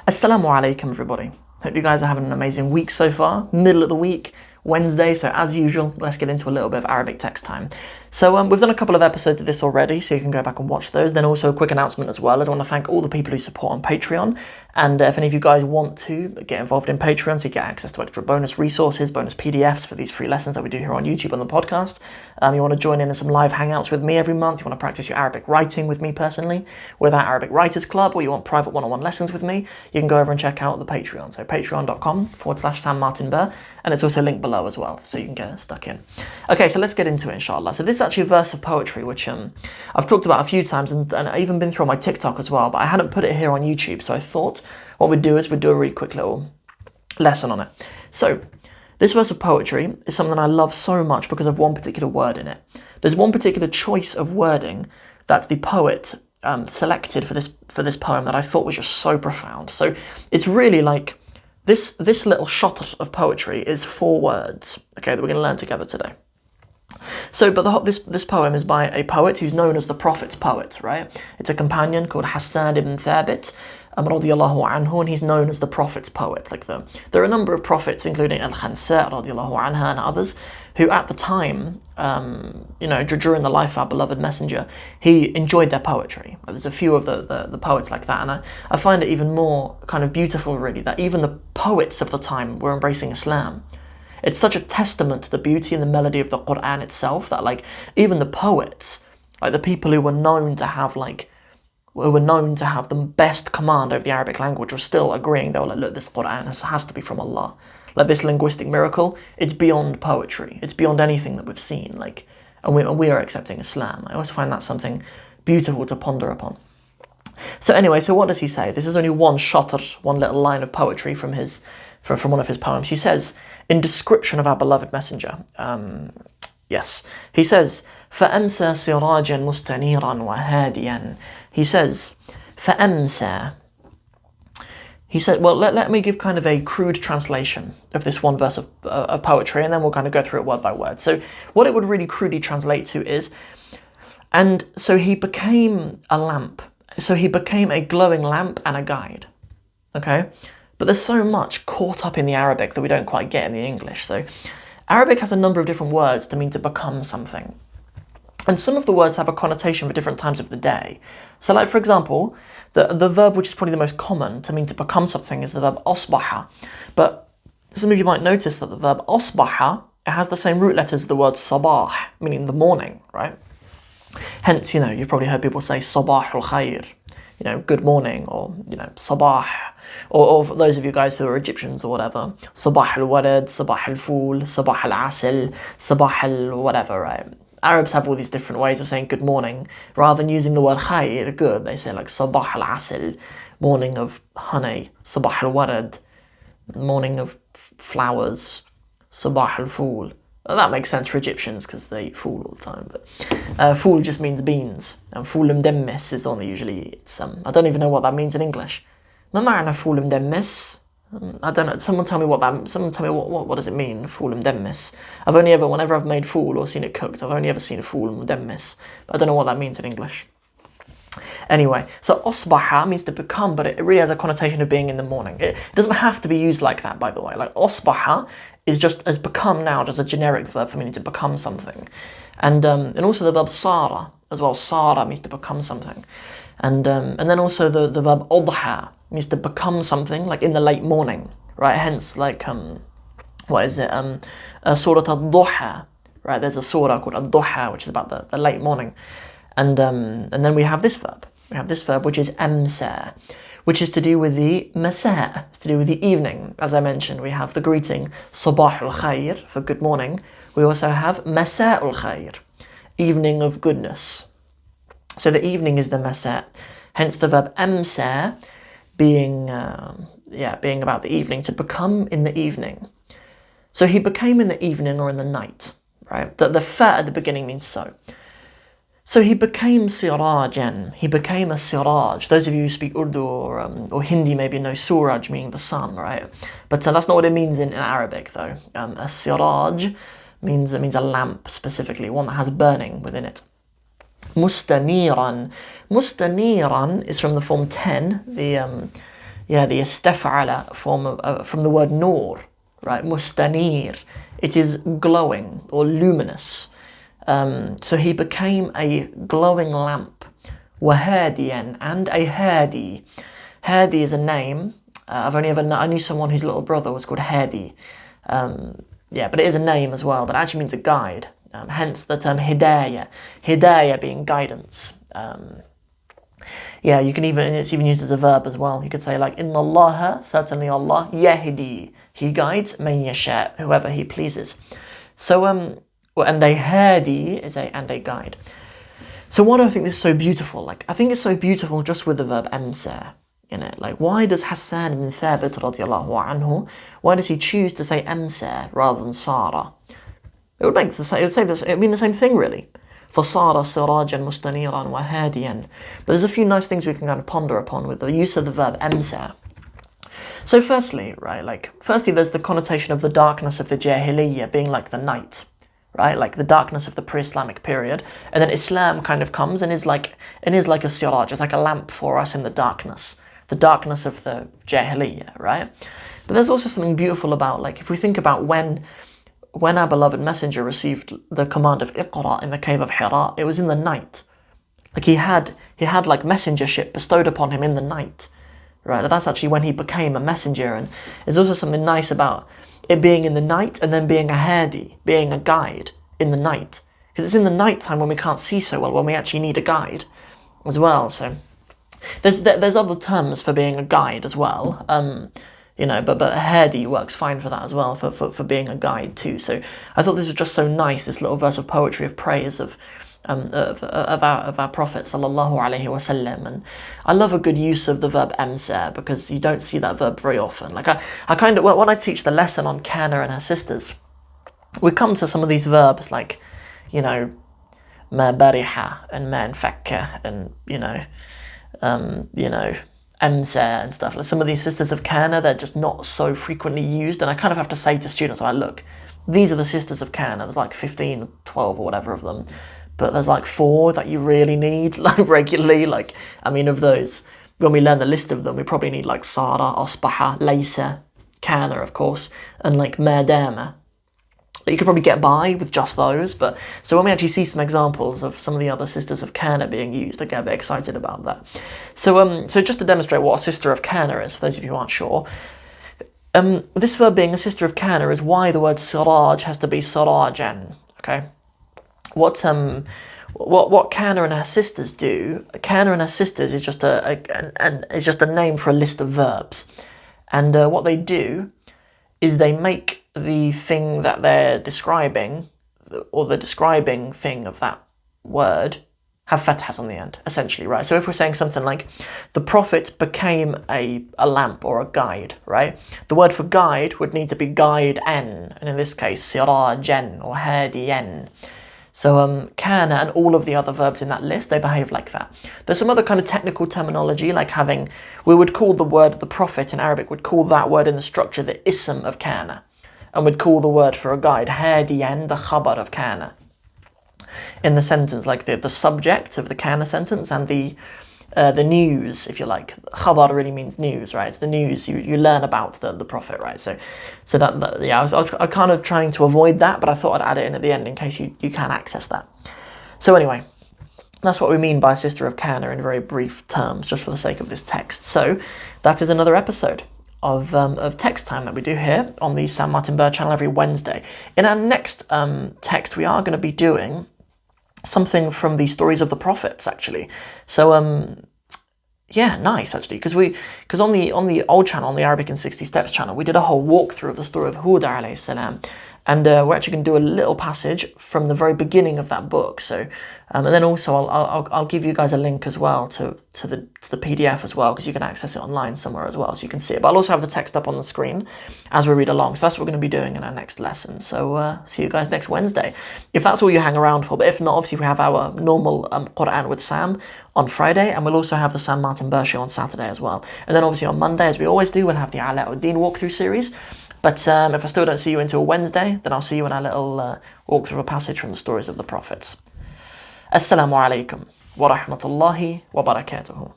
Assalamu alaikum, everybody. Hope you guys are having an amazing week so far. Middle of the week, Wednesday, so as usual, let's get into a little bit of Arabic text time. So we've done a couple of episodes of this already, so you can go back and watch those. Then also a quick announcement as well, as I want to thank all the people who support on Patreon. And if any of you guys want to get involved in Patreon, so you get access to extra bonus resources, bonus PDFs for these free lessons that we do here on YouTube on the podcast. You want to join in some live hangouts with me every month, you want to practice your Arabic writing with me personally, with our Arabic Writers Club, or you want private one-on-one lessons with me, you can go over and check out the Patreon. So patreon.com/Sam Martin Burr, and it's also linked below as well, so you can get stuck in. Okay, so let's get into it, inshallah. So this is actually a verse of poetry, which I've talked about a few times, and I've even been through on my TikTok as well, but I hadn't put it here on YouTube, so I thought what we'd do is we'd do a really quick little lesson on it. So, this verse of poetry is something I love so much because of one particular word in it. There's one particular choice of wording that the poet selected for this poem that I thought was just so profound. So it's really like this little shot of poetry is 4 words, okay, that we're going to learn together today. So, but this poem is by a poet who's known as the Prophet's poet, right? It's a companion called Hassan ibn Thabit, radiyallahu anhu, and he's known as the Prophet's poet. There are a number of prophets, including Al-Khansa, radiyallahu anha, and others, who at the time, during the life of our beloved messenger, he enjoyed their poetry. There's a few of the poets like that, and I find it even more kind of beautiful, really, that even the poets of the time were embracing Islam. It's such a testament to the beauty and the melody of the Quran itself that, like, even the poets, like the people who were known to have the best command over the Arabic language, were still agreeing. They were like, look, this Quran has to be from Allah. Like, this linguistic miracle, it's beyond poetry. It's beyond anything that we've seen. Like, and we are accepting Islam. I always find that something beautiful to ponder upon. So anyway, so what does he say? This is only one shatr, one little line of poetry from one of his poems. He says, in description of our beloved messenger, he says, فَأَمْسَى سِرَاجًا مُسْتَنِيرًا وَهَادِيًا. He says, فَأَمْسَى. He said, well, let me give kind of a crude translation of this one verse of poetry, and then we'll kind of go through it word by word. So what it would really crudely translate to is, and so he became a lamp. So he became a glowing lamp and a guide. Okay? But there's so much caught up in the Arabic that we don't quite get in the English. So Arabic has a number of different words to mean to become something. And some of the words have a connotation for different times of the day. So, like, for example, the verb which is probably the most common to mean to become something is the verb asbaha. But some of you might notice that the verb asbaha, it has the same root letters as the word sabah, meaning the morning, right? Hence, you've probably heard people say sabah al-khair, good morning, or, sabah. Or for those of you guys who are Egyptians or whatever, sabah al-warad, sabah al-fool, sabah al-asal, sabah al-whatever, right? Arabs have all these different ways of saying good morning. Rather than using the word khair, good, they say like sabah al-asal, morning of honey, sabah al-warad, morning of flowers, sabah al-fool. Well, that makes sense for Egyptians because they eat fool all the time. But fool just means beans, and fool mdemmis is the one that usually eats. I don't even know what that means in English. ما معنى فول مدمس? I don't know. Someone tell me what does it mean, fool mdemmis? Whenever I've made fool or seen it cooked, I've only ever seen a fool mdemmis. I don't know what that means in English. Anyway, so asbaha means to become, but it really has a connotation of being in the morning. It doesn't have to be used like that, by the way. Like, asbaha is just as become now, just a generic verb for meaning to become something. And also the verb sara as well. Sara means to become something. And then also the verb adha means to become something, like in the late morning, right? Hence, like, what is it? Surah al-duha, right? There's a surah called al-duha, which is about the late morning. And then we have this verb. We have this verb, which is amsa, which is to do with the masa, it's to do with the evening. As I mentioned, we have the greeting sabah al-khair, for good morning. We also have masa al-khair, evening of goodness. So the evening is the masa, hence the verb amsa being about the evening, to become in the evening. So he became in the evening or in the night, right? The fa at the beginning means so. So he became sirajan, he became a siraj. Those of you who speak Urdu or Hindi maybe know suraj meaning the sun, right? But that's not what it means in Arabic though. A siraj means a lamp specifically, one that has burning within it. Mustaniran. Mustaniran is from the form 10, the the istaf'ala form of, from the word nur, right? Mustanir. It is glowing or luminous. So he became a glowing lamp. Wahadiyan, and a hadi. Hadi is a name. I knew someone whose little brother was called Hadi. But it is a name as well, but it actually means a guide. Hence the term hidayah. Hidayah being guidance. It's even used as a verb as well. You could say like, Inna Allah, certainly Allah, yahdi. He guides man yasha, whoever he pleases. So, and a hadi is and a guide. So why do I think this is so beautiful? Like, I think it's so beautiful just with the verb amsa in it. Like, why does Hassan ibn Thabit radiallahu anhu, why does he choose to say amsa rather than sara? It would mean the same thing really. فَصَارَ سِرَاجًا مُسْتَنِيرًا وَهَادِيًا. But there's a few nice things we can kind of ponder upon with the use of the verb amsa. So firstly, there's the connotation of the darkness of the Jahiliyyah being like the night, right? Like the darkness of the pre-Islamic period. And then Islam kind of comes and is like a siraj, it's like a lamp for us in the darkness of the Jahiliyyah, right? But there's also something beautiful about, like, if we think about when our beloved messenger received the command of Iqra in the cave of Hira, it was in the night. Like he had like messengership bestowed upon him in the night, right? That's actually when he became a messenger. And there's also something nice about it being in the night and then being a hadi, being a guide in the night. Because it's in the night time when we can't see so well, when we actually need a guide as well. So there's other terms for being a guide as well. But hadi works fine for that as well, for being a guide too. So I thought this was just so nice, this little verse of poetry of praise of our Prophet sallallahu alaihi wasallam. And I love a good use of the verb amsa because you don't see that verb very often. Like when I teach the lesson on Kana and her sisters, we come to some of these verbs like, ma bariha and ma infakka and amsa and stuff. Like some of these sisters of Kana, they're just not so frequently used, and I kind of have to say to students, like, look, these are the sisters of Kana. There's like 15, 12 or whatever of them, but there's like 4 that you really need, like regularly. Like, I mean, of those, when we learn the list of them, we probably need like Sara, Asbaha, Laysa, Kana, of course, and like Madama. You could probably get by with just those, but so when we actually see some examples of some of the other sisters of Kana being used, I get a bit excited about that. So just to demonstrate what a sister of Kana is, for those of you who aren't sure, this verb being a sister of Kana is why the word siraj has to be sirajan. Okay, what Kana and her sisters do? Kana and her sisters is just a name for a list of verbs, and what they do is they make the thing that they're describing, or the describing thing of that word, have fathas on the end, essentially, right? So if we're saying something like, the Prophet became a lamp or a guide, right? The word for guide would need to be guide-en, and in this case, sirajan or hadiyan. So kana and all of the other verbs in that list, they behave like that. There's some other kind of technical terminology, like we would call the word the Prophet in Arabic, would call that word in the structure the ism of kana. And we'd call the word for a guide, hadiyan, the khabar of kana. In the sentence, like the subject of the kana sentence and the news, if you like. Khabar really means news, right? It's the news you learn about the Prophet, right? So I was kind of trying to avoid that, but I thought I'd add it in at the end in case you can access that. So anyway, that's what we mean by sister of Kana in very brief terms, just for the sake of this text. So that is another episode of text time that we do here on the Sam Martin Bird channel every Wednesday. In our next text, we are going to be doing something from the stories of the prophets, actually. So nice actually, because on the old channel, on the Arabic in 60 Steps channel, we did a whole walkthrough of the story of Hud alayhi salam, and we're actually going to do a little passage from the very beginning of that book. So and then also I'll give you guys a link as well to the PDF as well, because you can access it online somewhere as well, so you can see it. But I'll also have the text up on the screen as we read along. So that's what we're going to be doing in our next lesson. So see you guys next Wednesday, if that's all you hang around for. But if not, obviously we have our normal Quran with Sam on Friday, and we'll also have the Sam Martin Bird show on Saturday as well. And then obviously on Monday, as we always do, we'll have the Alauddin walkthrough series. But if I still don't see you until Wednesday, then I'll see you in our little walkthrough of a passage from the stories of the prophets. Assalamu alaikum wa rahmatullahi wa barakatuhu.